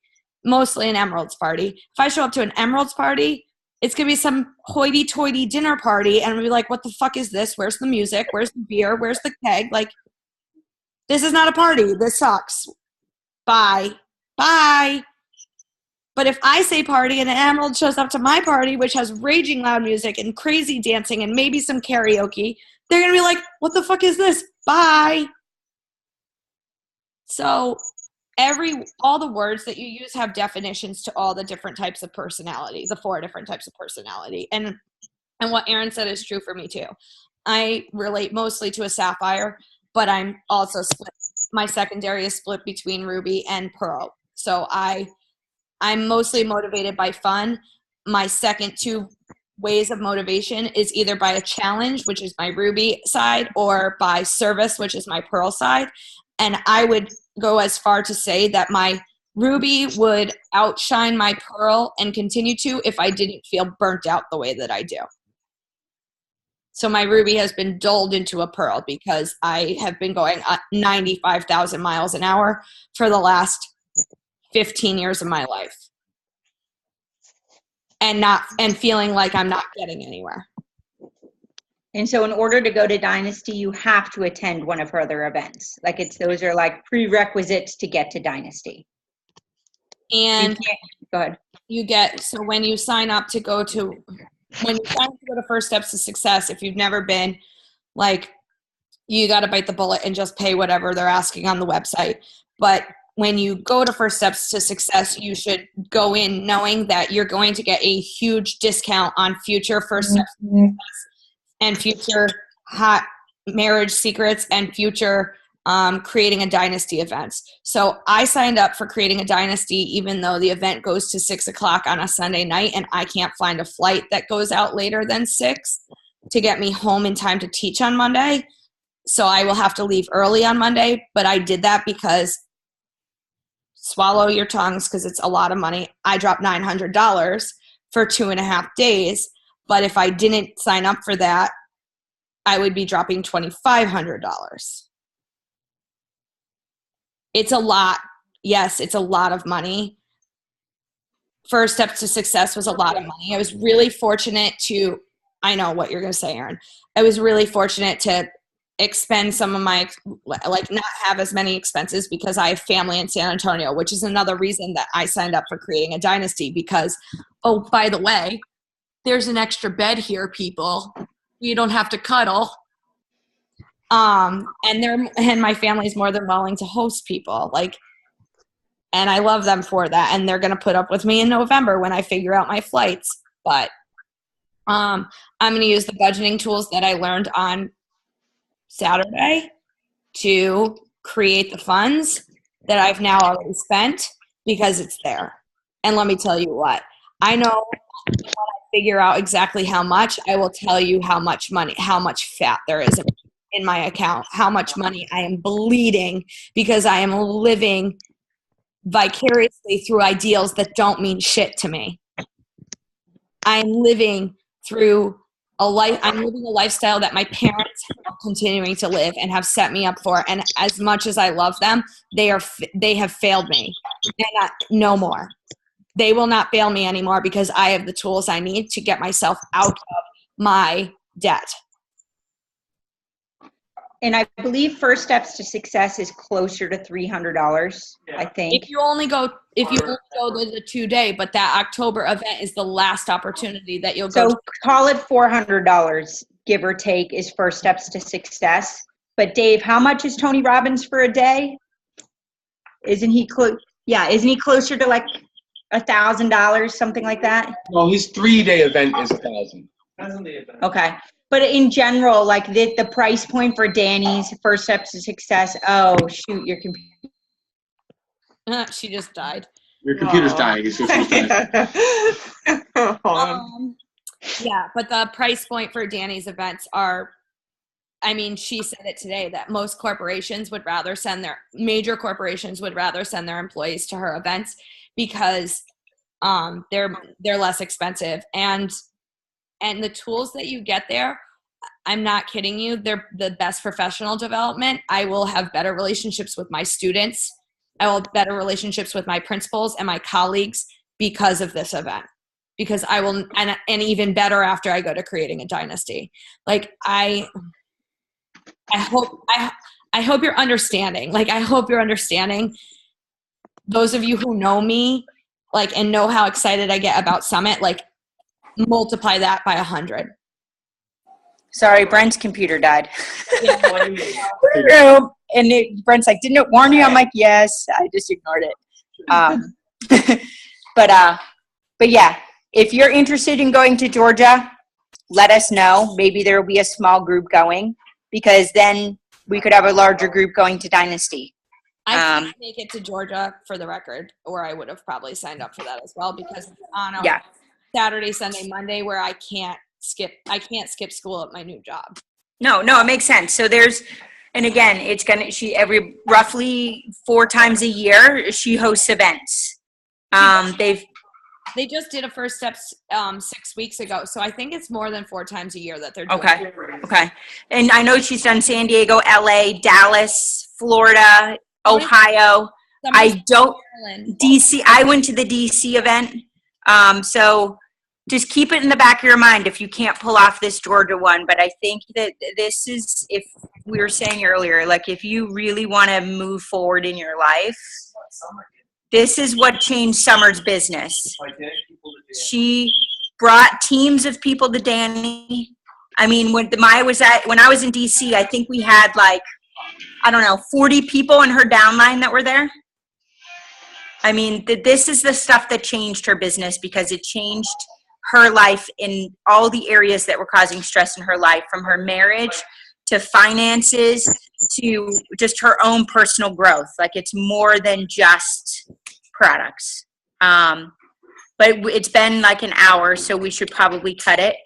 mostly an emeralds party, if I show up to an emeralds party, it's going to be some hoity-toity dinner party, and we'll be like, what the fuck is this? Where's the music? Where's the beer? Where's the keg? Like, this is not a party. This sucks. Bye. Bye. But if I say party and an emerald shows up to my party, which has raging loud music and crazy dancing and maybe some karaoke, they're going to be like, what the fuck is this? Bye. So all the words that you use have definitions to all the different types of personality, the 4 different types of personality. And what Erin said is true for me too. I relate mostly to a sapphire, but I'm also split. My secondary is split between ruby and pearl. So I'm mostly motivated by fun. My second 2 ways of motivation is either by a challenge, which is my ruby side, or by service, which is my pearl side. And I would go as far to say that my ruby would outshine my pearl and continue to if I didn't feel burnt out the way that I do. So my ruby has been dulled into a pearl because I have been going 95,000 miles an hour for the last 15 years of my life. And feeling like I'm not getting anywhere. And so in order to go to Dynasty, you have to attend one of her other events. Like those are like prerequisites to get to Dynasty. And go ahead. So when you sign up to go to First Steps to Success, if you've never been, like, you got to bite the bullet and just pay whatever they're asking on the website. But when you go to First Steps to Success, you should go in knowing that you're going to get a huge discount on future First Steps to Success and future hot marriage secrets and future creating a dynasty events. So I signed up for creating a dynasty, even though the event goes to 6:00 on a Sunday night and I can't find a flight that goes out later than 6 to get me home in time to teach on Monday. So I will have to leave early on Monday, but I did that because swallow your tongues, because it's a lot of money. I dropped $900 for 2.5 days. But if I didn't sign up for that, I would be dropping $2,500. It's a lot. Yes, it's a lot of money. First Steps to Success was a lot of money. I was really fortunate I know what you're going to say, Erin. I was really fortunate to expend some of my, like, not have as many expenses because I have family in San Antonio, which is another reason that I signed up for creating a dynasty because, oh, by the way, there's an extra bed here, people. You don't have to cuddle. And my family's more than willing to host people. And I love them for that. And they're going to put up with me in November when I figure out my flights. But I'm going to use the budgeting tools that I learned on Saturday to create the funds that I've now already spent because it's there. And let me tell you what, I know when I figure out exactly how much, I will tell you how much money, how much fat there is in my account, how much money I am bleeding because I am living vicariously through ideals that don't mean shit to me. I'm living a lifestyle that my parents are continuing to live and have set me up for. And as much as I love them, they have failed me. And no more. They will not fail me anymore because I have the tools I need to get myself out of my debt. And I believe First Steps to Success is closer to $300, I think. If you only go to the 2-day, but that October event is the last opportunity that you'll go to. So call it $400, give or take, is First Steps to Success. But Dave, how much is Tony Robbins for a day? Isn't he closer to like $1,000, something like that? No, his 3-day event is $1,000. Okay. But in general, like the price point for Danny's First Steps to Success, oh, shoot, your computer. She just died. Your computer's dying. Yeah, but the price point for Danny's events are I mean, she said it today that most corporations would rather major corporations would rather send their employees to her events because they're less expensive. And the tools that you get there, I'm not kidding you, they're the best professional development. I will have better relationships with my students. I will have better relationships with my principals and my colleagues because of this event. Because I will, and even better after I go to Creating a Dynasty. Like I hope you're understanding. Like I hope you're understanding. Those of you who know me, like, and know how excited I get about Summit, like multiply that by 100. Sorry, Brent's computer died. Yeah. And Brent's like, didn't it warn you? I'm like, yes. I just ignored it. But yeah, if you're interested in going to Georgia, let us know. Maybe there will be a small group going, because then we could have a larger group going to Dynasty. I can't make it to Georgia, for the record, or I would have probably signed up for that as well, because on a Saturday, Sunday, Monday, where I can't skip school at my new job. No, it makes sense. So and again, every roughly 4 times a year, she hosts events. They just did a First Steps 6 weeks ago, so I think it's more than 4 times a year that they're doing. Okay. And I know she's done San Diego, LA, Dallas, Florida, Ohio. DC. I went to the DC event. So just keep it in the back of your mind if you can't pull off this Georgia one. But I think that this is, if we were saying earlier, like if you really want to move forward in your life, this is what changed Summer's business. She brought teams of people to Danny. I mean, when I was in DC, I think we had 40 people in her downline that were there. I mean, this is the stuff that changed her business, because it changed her life in all the areas that were causing stress in her life, from her marriage to finances to just her own personal growth. Like, it's more than just products. But it's been like an hour, so we should probably cut it.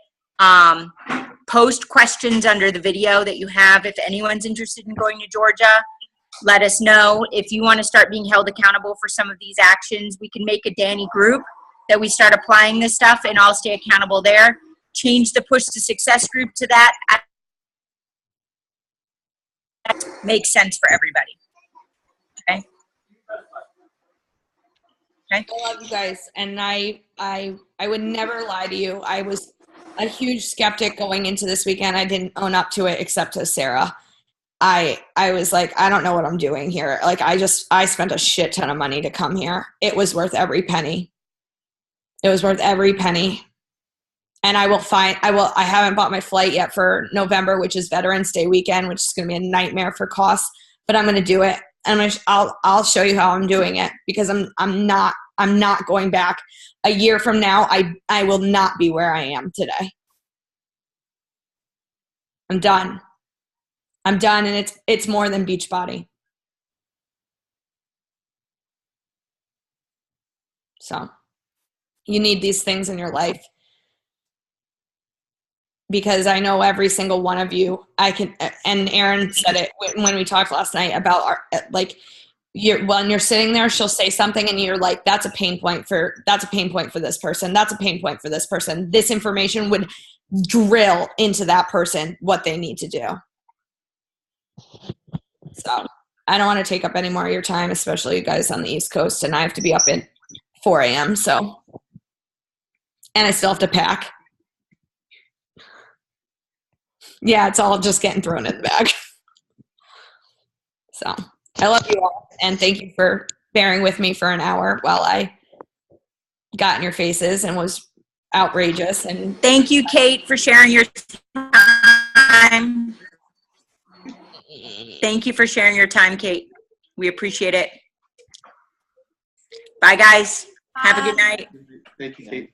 Post questions under the video that you have. If anyone's interested in going to Georgia, let us know. If you want to start being held accountable for some of these actions, we can make a Danny group that we start applying this stuff, and I'll stay accountable there. Change the Push to Success group to that. Makes sense for everybody. Okay. I love you guys, and I would never lie to you. I was a huge skeptic going into this weekend. I didn't own up to it, except to Sarah. I was like, I don't know what I'm doing here. Like, I spent a shit ton of money to come here. It was worth every penny. It was worth every penny. And I haven't bought my flight yet for November, which is Veterans Day weekend, which is going to be a nightmare for costs, but I'm going to do it. And I'll show you how I'm doing it, because I'm not going back. A year from now, I will not be where I am today. I'm done. And it's more than Beachbody. So you need these things in your life, because I know every single one of you, and Erin said it when we talked last night about when you're sitting there, she'll say something and you're like, that's a pain point for this person. That's a pain point for this person. This information would drill into that person what they need to do. So I don't want to take up any more of your time, especially you guys on the East Coast, and I have to be up at 4 a.m. So, and I still have to pack. Yeah, it's all just getting thrown in the bag. So I love you all, and thank you for bearing with me for an hour while I got in your faces and was outrageous. And thank you, Kate, for sharing your time. Thank you for sharing your time, Kate. We appreciate it. Bye, guys. Have a good night. Thank you, Kate.